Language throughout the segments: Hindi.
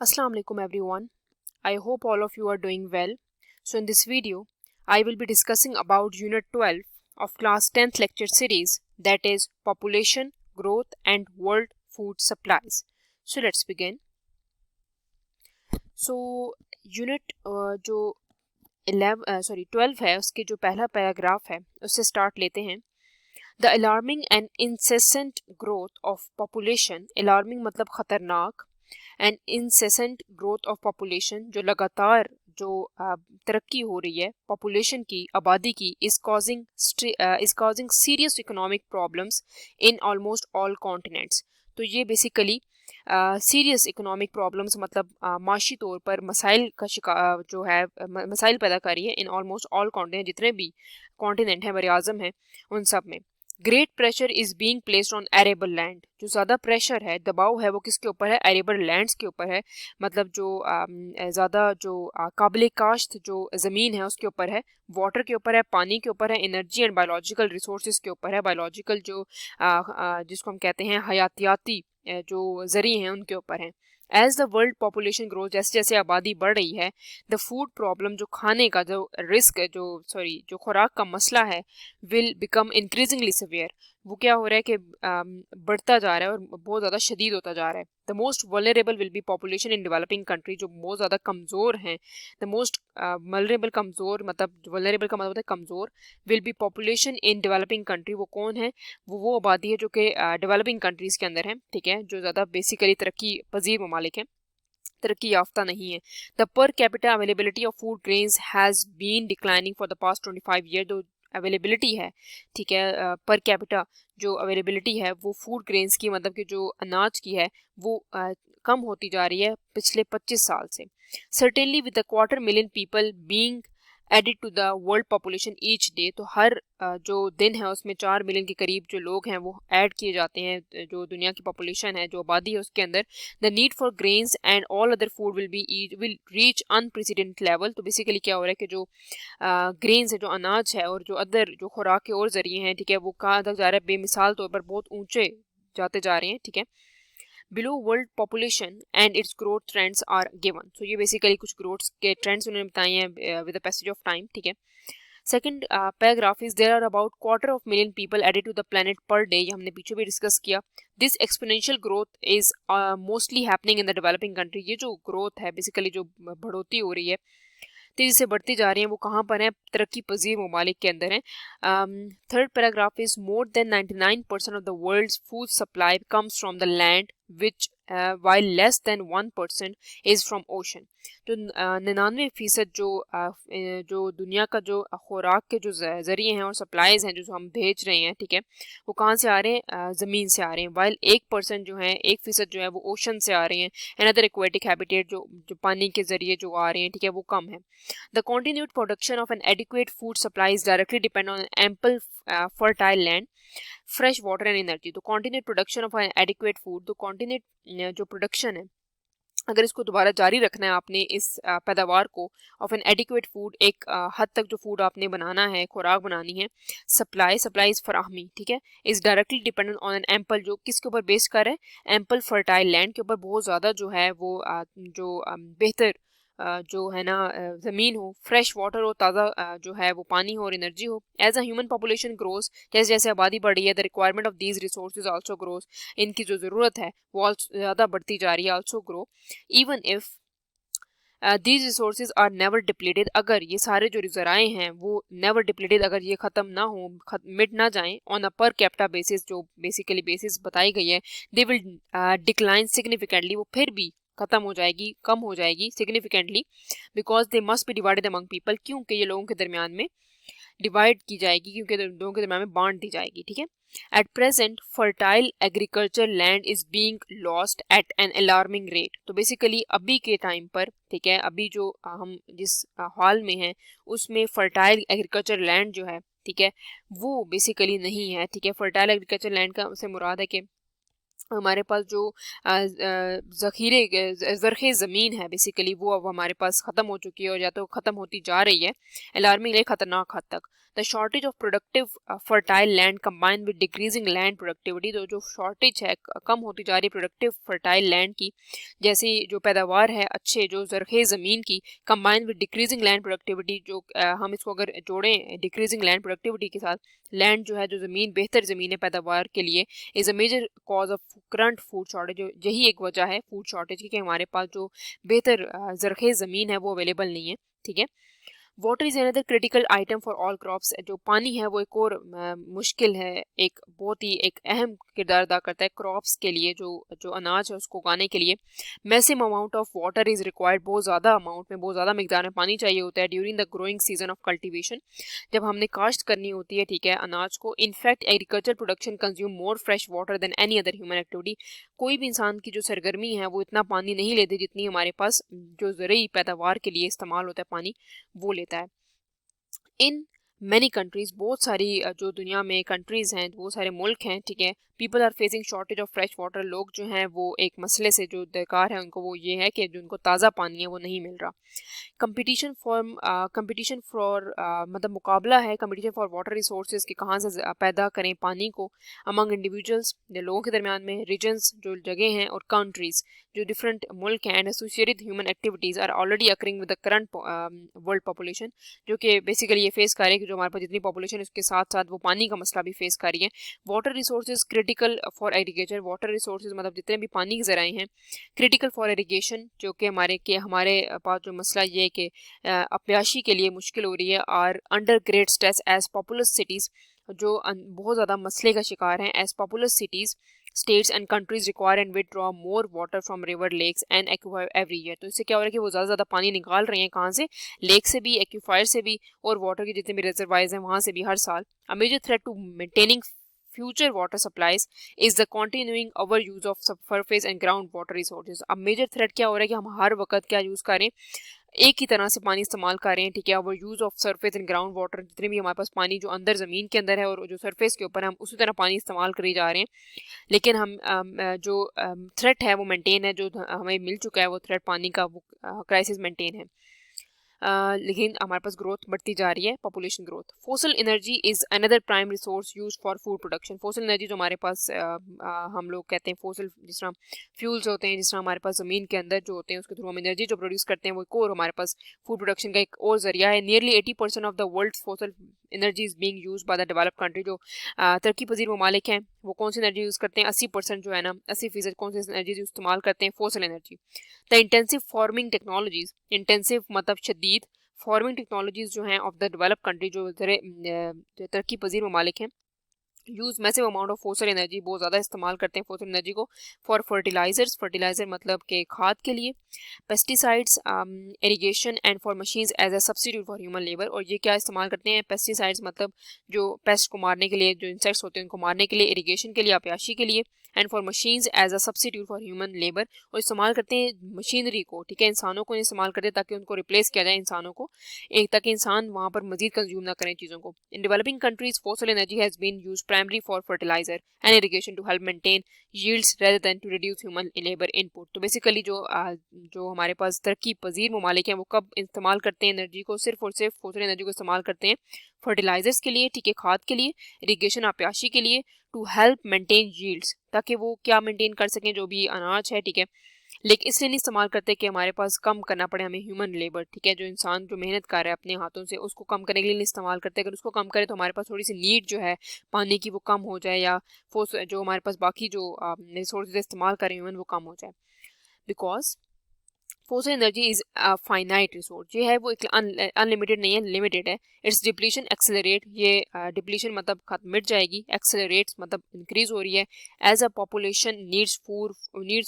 Assalamu alaikum everyone. I hope all of you are doing well. So in this video, I will be discussing about Unit 12 of Class 10th lecture series, that is Population, Growth and World Food Supplies. So let's begin. So Unit जो 12 है उसके जो पहला पैराग्राफ है उससे स्टार्ट लेते हैं. The alarming and incessant growth of population, alarming मतलब खतरनाक, and incessant growth of population जो लगातार जो तरक्की हो रही है पॉपुलेशन की, आबादी की, is causing serious economic problems in almost all continents. तो ये बेसिकली सीरियस इकोनॉमिक प्रॉब्लम्स मतलब माशी तौर पर मसाइल का शिकार जो है मसाइल पैदा कर रही है इन ऑलमोस्ट ऑल कॉन्टिनेंट, जितने भी कॉन्टिनेंट हैं बर आज़म हैं उन सब में. Great pressure is being placed on arable land. जो ज़्यादा प्रेशर है, दबाव है, वो किसके ऊपर है? एरेबल लैंड्स के ऊपर है. मतलब जो ज़्यादा जो काबिल काश्त जो ज़मीन है उसके ऊपर है, वाटर के ऊपर है, पानी के ऊपर है, एनर्जी एंड बायोलॉजिकल रिसोर्सेज के ऊपर है, बायोलॉजिकल जो जिसको हम कहते हैं हयातियाती जो ज़रिए हैं उनके ऊपर हैं. As the world population growth, जैसे जैसे आबादी बढ़ रही है, द फूड प्रॉब्लम जो खाने का जो रिस्क जो खुराक का मसला है विल बिकम इंक्रीजिंगली सिवियर. वो क्या हो रहा है कि बढ़ता जा रहा है और बहुत ज़्यादा शदीद होता जा रहा है. The most vulnerable will be population in developing country. जो बहुत ज़्यादा कमज़ोर हैं, द मोस्ट वल्नरेबल, कमज़ोर मतलब वल्नरेबल का मतलब होता है कमज़ोर, will be population in developing country. वो कौन है? वो आबादी है जो कि डेवलपिंग कंट्रीज़ के अंदर है, ठीक है, जो ज़्यादा बेसिकली तरक्की पजीर ममालिक हैं, तरक्की याफ्ता नहीं है. The per capita availability of food grains has been declining for the past 25 year. जो अवेलेबिलिटी है, ठीक है, पर कैपिटा जो अवेलेबिलिटी है वो फूड ग्रेन्स की, मतलब कि जो अनाज की है वो कम होती जा रही है पिछले 25 साल से. Certainly with the 250,000 people being added to the world population each day. तो हर जो दिन है उसमें 4 मिलियन के करीब जो लोग हैं वो ऐड किए जाते हैं जो दुनिया की पॉपुलेशन है, जो आबादी है उसके अंदर. The need for grains and all other food will reach unprecedented level. तो बेसिकली क्या हो रहा है कि जो ग्रेन्स है, जो अनाज है, और जो अदर जो खुराक के और जरिए हैं, ठीक है, वो कहाँ तक जा रहा है? बेमिसाल तौर पर बहुत ऊंचे जाते जा रहे हैं, ठीक है. Below world population and its growth trends are given. So ये बेसिकली कुछ ग्रोथ के ट्रेंड्स उन्होंने बताए हैं with the passage of time, ठीक है. Second paragraph is there are about 250,000 people added to the planet per day. ये हमने पीछे भी डिस्कस किया. This exponential growth is mostly happening in the developing country. ये जो ग्रोथ है, बेसिकली जो बढ़ोतरी हो रही है, तेज़ी से बढ़ती जा रही है, वो कहाँ पर है? तरक्की पजीर ममालिक के अंदर है. Third paragraph is more than 99% of the world's food supply comes from the land which while less than 1% is from ocean. तो 99% जो दुनिया का जो खुराक के जो ज़रिए हैं और सप्लाईज़ हैं जो हम भेज रहे हैं, ठीक है, वो कहाँ से आ रहे हैं? ज़मीन से आ रहे हैं. वाइल 1% जो है, 1% जो है वो ओशन से आ रहे हैं. एंड अदर एक्वेटिक हैबिटेट जो पानी के ज़रिए जो आ रहे हैं, ठीक है, वो कम है. The continued production of an adequate food supply is directly dependent on ample fertile land, fresh water and energy. तो continued production of an adequate food, तो continued जो production है, अगर इसको दोबारा जारी रखना है आपने इस पैदावार को, ऑफ एन एडिक्वेट फूड, एक हद तक जो फूड आपने बनाना है, खुराक बनानी है, सप्लाई इज़ फराहमी, ठीक है, is directly dependent on an ample, जो किसके ऊपर बेस कर है? एम्पल फर्टाइल लैंड के ऊपर. बहुत ज़्यादा जो है वो जो बेहतर जो है ना ज़मीन हो, फ्रेश वाटर हो, ताज़ा जो है वो पानी हो और एनर्जी हो. As a human population grows, जैसे जैसे आबादी बढ़ रही है, the requirement of these resources also grows. इनकी जो ज़रूरत है वो ज़्यादा बढ़ती जा रही है, also grow. Even if these resources are never depleted, अगर ये सारे जो ज़राए हैं वो नेवर डिप्लीटेड, अगर ये ख़त्म ना हो, मिट ना जाएं, on a per capita basis, जो बेसिकली बेसिस बताई गई है, दे विल डिक्लाइन सिग्निफिकेंटली. वो फिर भी ख़त्म हो जाएगी, कम हो जाएगी significantly, because they must be divided among people. क्योंकि ये लोगों के दरमियान में डिवाइड की जाएगी, क्योंकि लोगों के दरमियान में बांट दी जाएगी, ठीक है. At present fertile agriculture land is being lost at an alarming rate. तो बेसिकली अभी के टाइम पर, ठीक है, अभी जो हम जिस हाल में हैं उसमें फर्टाइल एग्रीकल्चर लैंड जो है, ठीक है, वो बेसिकली नहीं है, ठीक है. फर्टाइल एग्रीकल्चर लैंड का से मुराद है कि हमारे पास जो ज़रख़े ज़मीन है बेसिकली वो अब हमारे पास ख़त्म हो चुकी है और या तो ख़त्म होती जा रही है अलार्मिंगली ख़तरनाक हद तक। The shortage of productive fertile land combined with decreasing land productivity, तो जो शॉर्टेज है कम होती जा रही है प्रोडक्टिव फर्टाइल लैंड की, जैसी जो पैदावार है अच्छे जो ज़रख़े ज़मीन की, combined with decreasing land productivity, जो हम इसको अगर जोड़ें डिक्रीजिंग लैंड प्रोडक्टिविटी के साथ, लैंड जो है जो ज़मीन बेहतर ज़मीन है पैदावार के लिए, is a major cause of current food shortage. यही एक वजह है फूड शॉर्टेज की कि हमारे पास जो बेहतर ज़रख़े ज़मीन है वो अवेलेबल नहीं है। ठीक है। Water is another critical item for all crops, जो पानी है वो एक और मुश्किल है, एक बहुत ही एक अहम किरदार अदा करता है क्रॉप्स के लिए, जो जो अनाज है उसको उगाने के लिए। Massive amount of water is required, बहुत ज़्यादा अमाउंट में बहुत ज़्यादा मिकदार में पानी चाहिए होता है during the growing season of cultivation, जब हमने काश्त करनी होती है, ठीक है, अनाज को। In fact agriculture production consume more fresh water than any other human activity, कोई भी इंसान की जो सरगर्मी है वो इतना पानी नहीं लेती जितनी हमारे पास जो ज़रूरी पैदावार के लिए इस्तेमाल होता है पानी वो लेता है। इन मैनी कंट्रीज़, बहुत सारी जो दुनिया में कंट्रीज़ हैं, बहुत सारे मुल्क हैं, ठीक है, people are facing shortage of fresh water, लोग जो हैं वो एक मसले से जो दरकार है उनको वो ये है कि जो उनको ताज़ा पानी है वो नहीं मिल रहा। कंपटीशन फॉर मतलब मुकाबला है, कंपटीशन फॉर वाटर रिसोर्सेज कि कहाँ से पैदा करें पानी को, अमंग इंडिविजुअल्स, लोगों के दरमियान में, रीजन्स जो जगह हैं, और कंट्रीज़ जो डिफरेंट मुल्क हैं, and associated human activities are already occurring with the current world population, जो कि बेसिकली ये फेस कर रही है कि जो हमारे पास जितनी पॉपुलेशन है उसके साथ साथ वो पानी का मसला भी फेस कर रही है। Water resources critical for agriculture, water resources मतलब जितने भी पानी के ज़राए हैं क्रिटिकल फॉर इरिगेशन, जो कि हमारे पास जो मसला ये है कि अप्याशी के लिए मुश्किल हो रही है, और under great stress as populous cities, जो बहुत ज़्यादा मसले का शिकार हैं, as populous cities states and countries require and withdraw more water from river lakes and acquire every year, तो इससे क्या हो रहा है कि वो ज़्यादा पानी निकाल रहे हैं, कहाँ से, लेक से भी, एक्वायर से भी, और वाटर के जितने भी रिजर्वायर्स हैं वहाँ से भी हर साल। A major threat to maintaining future water supplies is the continuing overuse of surface and ground water resources। अब मेजर थ्रेट क्या हो रहा है कि हम हर वक्त क्या यूज़ करें, एक ही तरह से पानी इस्तेमाल कर रहे हैं, ठीक है, over use of surface and ground water, जितने भी हमारे पास पानी जो अंदर ज़मीन के अंदर है और जो सरफेस के ऊपर हम उसी तरह पानी इस्तेमाल करी जा रहे हैं, लेकिन हम जो थ्रेट है वो मेंटेन है, जो हमें मिल चुका है वो थ्रेट पानी का, वो क्राइसिस मेंटेन है। लेकिन हमारे पास ग्रोथ बढ़ती जा रही है, population growth. Fossil energy is another prime resource use for food production, fossil energy जो हमारे पास हम लोग कहते हैं फोसल, जिस तरह फ्यूल्स होते हैं, जिस तरह हमारे पास ज़मीन के अंदर जो होते हैं उसके थ्रू हम एनर्जी जो प्रोड्यूस करते हैं, वो एक और हमारे पास फूड प्रोडक्शन का एक और जरिया है। Nearly 80% of the world fossil energy is being use by the developed country, जो तरक्की पजीर ममालिक हैं वो कौन सी एनर्जी यूज़ करते हैं, 80% जो है ना, 80% कौन सी एनर्जी इस्तेमाल करते हैं, fossil energy. The intensive farming technologies, intensive मतलब शदीद फार्मिंग टेक्नोलॉजीज़ जो हैं ऑफ द डेवलप कंट्री, जो तरक्की पजीर ममालिक हैं, use massive amount of fossil energy, बहुत ज़्यादा इस्तेमाल करते हैं फोसल एनर्जी को, फॉर फर्टिलाइजर्स, फर्टिलाइज़र मतलब के खाद के लिए, pesticides, irrigation, and for machines as a substitute for human labour. और ये क्या इस्तेमाल करते हैं, पेस्टिसाइड्स मतलब जो पेस्ट को मारने के लिए, जो इंसेक्ट्स होते हैं उनको मारने के लिए, इरिगेशन के लिए, अप्याशी के लिए, and for machines as a substitute for human labour, और इस्तेमाल करते हैं मशीनरी को, ठीक है, इंसानों को इस्तेमाल करते हैं ताकि उनको रिप्लेस किया जाए इंसानों को, एक ताकि इंसान वहाँ पर मजीद कंज्यूम ना करें चीज़ों को। In developing countries fossil energy has been use primary for fertilizer and irrigation to help maintain yields rather than to reduce human labour input. तो बेसिकली जो हमारे पास तरक्की पजीर ममालिक हैं वो कब इस्तेमाल करते हैं एनर्जी को, सिर्फ और सिर्फ फोसल एनर्जी को इस्तेमाल करते हैं फर्टिलाइजर्स के लिए, ठीक है, खाद के लिए, इरिगेशन अप्याशी के लिए, टू हेल्प मेंटेन यील्ड्स, ताकि वो क्या मेंटेन कर सकें जो भी अनाज है, ठीक है, लेकिन इसलिए नहीं इस्तेमाल करते कि हमारे पास कम करना पड़े हमें ह्यूमन लेबर, ठीक है, जो इंसान जो मेहनत कर रहा है अपने हाथों से उसको कम करने के लिए नहीं इस्तेमाल करते। अगर उसको कम करे तो हमारे पास थोड़ी सी नीड जो है पानी की वो कम हो जाए, या जो हमारे पास बाकी जो रिसोर्सेज इस्तेमाल करें ह्यूमन वो कम हो जाए, because fossil energy is finite resource, ये है वो एक अनलिमिटेड नहीं है, लिमिटेड है। इट्स डिप्लीशन एक्सेलरेट, ये डिप्लीशन मतलब खत्म मिट जाएगी, एक्सेलरेट्स मतलब इंक्रीज हो रही है, as a population needs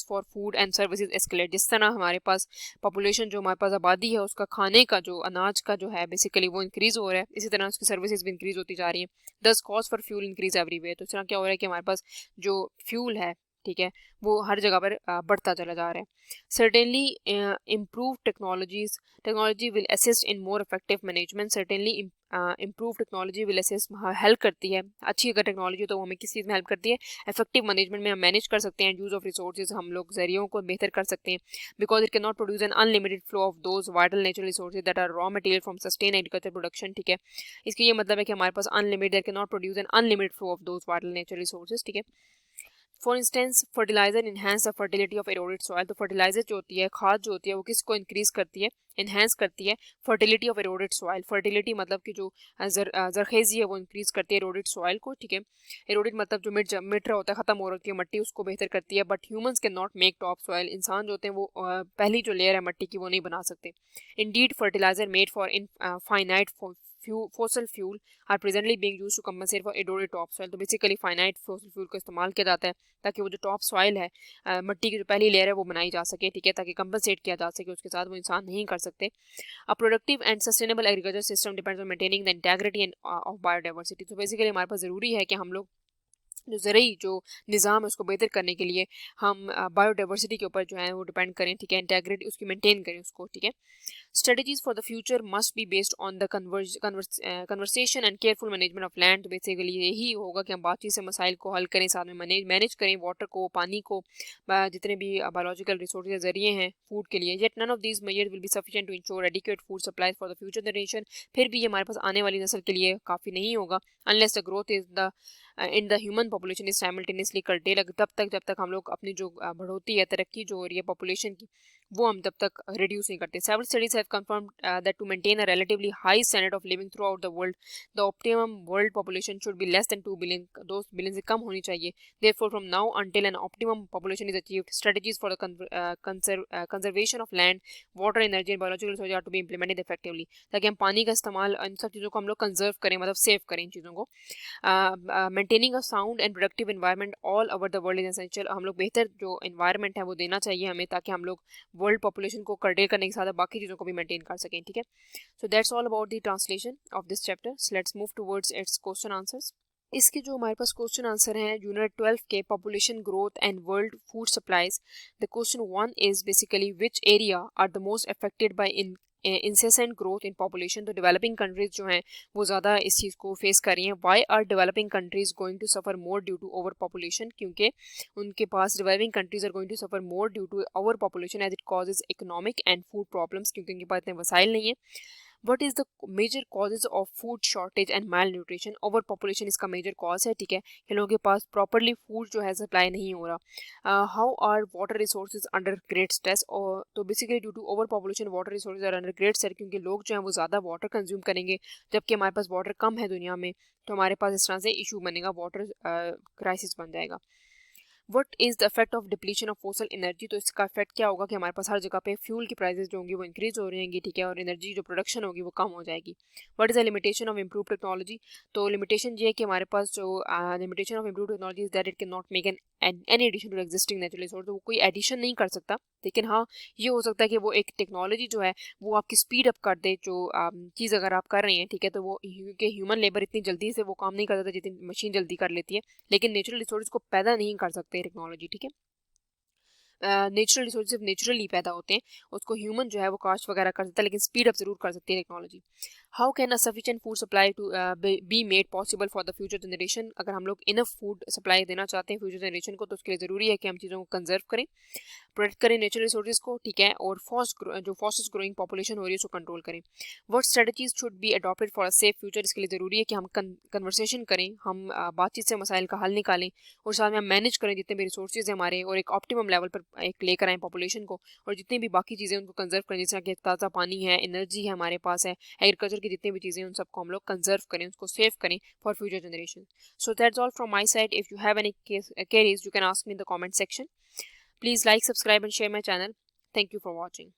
for food and services escalate, जिस तरह हमारे पास पॉपुलेशन जो हमारे पास आबादी है उसका खाने का जो अनाज का जो है बेसिकली वो इंक्रीज हो रहा है, इसी तरह उसकी सर्विसेज भी इंक्रीज होती जा रही है। दस cost for fuel increase everywhere, तो इस तरह क्या हो रहा है कि हमारे पास जो फ्यूल है ठीक है, वो हर जगह पर बढ़ता चला जा रहा है। Certainly improve technology will assist in more effective management. Certainly improve technology will assist, help करती है, अच्छी अगर टेक्नोलॉजी तो वो हमें किस चीज़ में हेल्प करती है, इफेक्टिव मैनेजमेंट में हम मैनेज कर सकते हैं यूज़ ऑफ रिसोर्सेज, हम लोग जरियों को बेहतर कर सकते हैं। Because it can not produce an unlimited flow of those vital natural resources that are raw material from sustain agriculture production. ठीक है, इसका ये मतलब है कि हमारे पास unlimited, that can not produce an unlimited flow of those vital natural resources. ठीक है, for instance fertilizer enhance the fertility of eroded soil. तो फर्टिलाइजर जो होती है, खाद जो होती है, वो किसको इंक्रीज करती है, इन्हेंस करती है fertility of eroded soil. Fertility मतलब कि जो जरखेज़ी है वो इंक्रीज करती है एरोडेड सॉइल को। ठीक है, एरोडेड मतलब जो मिट रहा होता है, खत्म हो रही है मट्टी, उसको बेहतर करती है। But humans can not make top soil. इंसान जो होते हैं वो पहली जो लेयर है मट्टी की वो नहीं बना सकते। Indeed fertilizer made for in finite fossil fuel are presently being used to compensate for eroded top soil। तो बेसिकली फाइनाइट fossil fuel का इस्तेमाल किया जाता है ताकि वो जो टॉप सॉइल है, मिट्टी की जो पहली लेयर है वो बनाई जा सके। ठीक है, ताकि कंपनसेट किया जा सके, उसके साथ वो इंसान नहीं कर सकते। A productive and sustainable agriculture system depends on maintaining the integrity end of biodiversity. तो बेसिकली हमारे पास ज़रूरी है कि हम लोग जो ज़रूरी जो निज़ाम है उसको बेहतर करने के लिए हम बायोडाइवर्सिटी के ऊपर जो है वो डिपेंड करें। ठीक है, इंटेग्रिटी उसकी मेंटेन करें उसको। ठीक है, strategies for the future must be based on the conversation and careful management of land। तो बेसिकली यही होगा कि हम बातचीत से मसाइल को हल करें, साथ में मैनेज करें वाटर को, पानी को, जितने भी बायोलॉजिकल रिसोर्सेज जरिए हैं फूड के लिए। Yet none of these measures will be sufficient to ensure adequate food supply for the future generation. फिर भी ये हमारे पास आने वाली नस्ल के लिए काफ़ी नहीं होगा unless the growth is the in the human population is simultaneously cartel. जब तक हम लोग अपनी जो बढ़ोतरी है, तरक्की जो हो रही है पॉपुलेशन की, वो हम तब तक रिड्यूस नहीं करते। Several studies have confirmed that to maintain a relatively high standard of living throughout the world the optimum world population should be less than 2 billion. 2 billion से कम होनी चाहिए। Therefore from now until an optimum population is achieved, strategies for the conservation of land, water, energy and biological resources are to be implemented effectively. ताकि हम पानी का इस्तेमाल, इन सब चीज़ों को हम लोग कंजर्व करें, मतलब सेव करें इन चीज़ों को। Maintaining a sound and productive environment all over the world is essential. हम लोग बेहतर जो एनवायरनमेंट है वो देना चाहिए हमें, ताकि हम लोग वर्ल्ड पॉपुलेशन को कर्टेल करने के साथ बाकी चीज़ों को भी मेंटेन कर सकें। ठीक है, so that's all about the translation of this chapter. Let's move towards its question answers. इसके जो हमारे पास क्वेश्चन आंसर हैं यूनिट 12 के population growth and world food supplies. The question 1 is basically which area are the most affected by incessant growth in population. तो डेवलपिंग कंट्रीज जो हैं वो ज़्यादा इस चीज़ को फेस कर रही हैं। Why are developing countries going to suffer more due to over population, क्योंकि उनके पास developing countries are going to suffer more due to over population as it causes economic and food problems, क्योंकि उनके पास इतने वसाइल नहीं है। What is the major causes of food shortage and malnutrition. Over population इसका मेजर कॉज है। ठीक है, कि लोगों के पास प्रॉपरली फूड जो है सप्लाई नहीं हो रहा। How are water resources under great stress. और तो basically due to over population water resources are under great stress, क्योंकि लोग जो हैं वो ज़्यादा वाटर कंज्यूम करेंगे, जबकि हमारे पास वाटर कम है दुनिया में, तो हमारे पास इस तरह से इशू बनेगा, वाटर क्राइसिस बन जाएगा। What is the effect of depletion of fossil energy. तो इसका इफेक्ट क्या होगा कि हमारे पास हर जगह पे फ्यूल की प्राइसेस जो होंगी वो इंक्रीज हो रहेंगी। ठीक है, और एनर्जी जो प्रोडक्शन होगी वो कम हो जाएगी। What is the limitation of improve technology. तो लिमिटेशन ये है कि हमारे पास जो limitation of improve technology is that it can not make any addition to existing natural resource. तो वो कोई एडिशन नहीं कर सकता, लेकिन हाँ ये हो सकता है कि वो एक टेक्नोलॉजी जो है वो आपकी स्पीड अप कर दे जो चीज़ अगर आप कर रही हैं। ठीक है, तो वो क्योंकि ह्यूमन लेबर इतनी जल्दी से वो काम नहीं करता जितनी मशीन जल्दी कर लेती है, लेकिन नेचुरल रिसोर्स को पैदा नहीं कर सकते टेक्नोलॉजी। ठीक है, नेचुरल रिसोर्स सिर्फ नेचुरली पैदा होते हैं, उसको ह्यूमन जो है वो कास्ट वगैरह कर सकता है, लेकिन स्पीड अप जरूर कर सकती है technology. How can a sufficient food supply to be made possible for the future generation. अगर हम लोग इनफ फूड सप्लाई देना चाहते हैं फ्यूचर जनरेशन को, तो उसके लिए ज़रूरी है कि हम चीज़ों को कंजर्व करें, प्रोटेक्ट करें नेचुरल रिसोर्सेज को। ठीक है, और जो फास्टेस्ट ग्रोइंग पॉपुलेशन हो रही है उसको कंट्रोल करें। What strategies should be adopted for a safe future. इसके लिए ज़रूरी है कि हम कन्वर्सेशन करें, हम बातचीत से मसाइल का हल निकालें, और साथ में हम मैनेज करें जितने भी रिसोर्सेज हैं हमारे, और एक ऑप्टिमम लेवल पर एक लेकर आएँ पॉपुलेशन को, और जितनी भी बाकी चीज़ें उनको कंजर्व करें, जैसे कि ताज़ा पानी है, एनर्जी है हमारे पास है, एग्रीकल्चर की जितनी भी चीज़ें उन सबको हम लोग कंजर्व करें, उसको सेव करें for future generation. So that's all from my side. If you have any queries you can ask me in the comment section. Please like, subscribe and share my channel. Thank you for watching.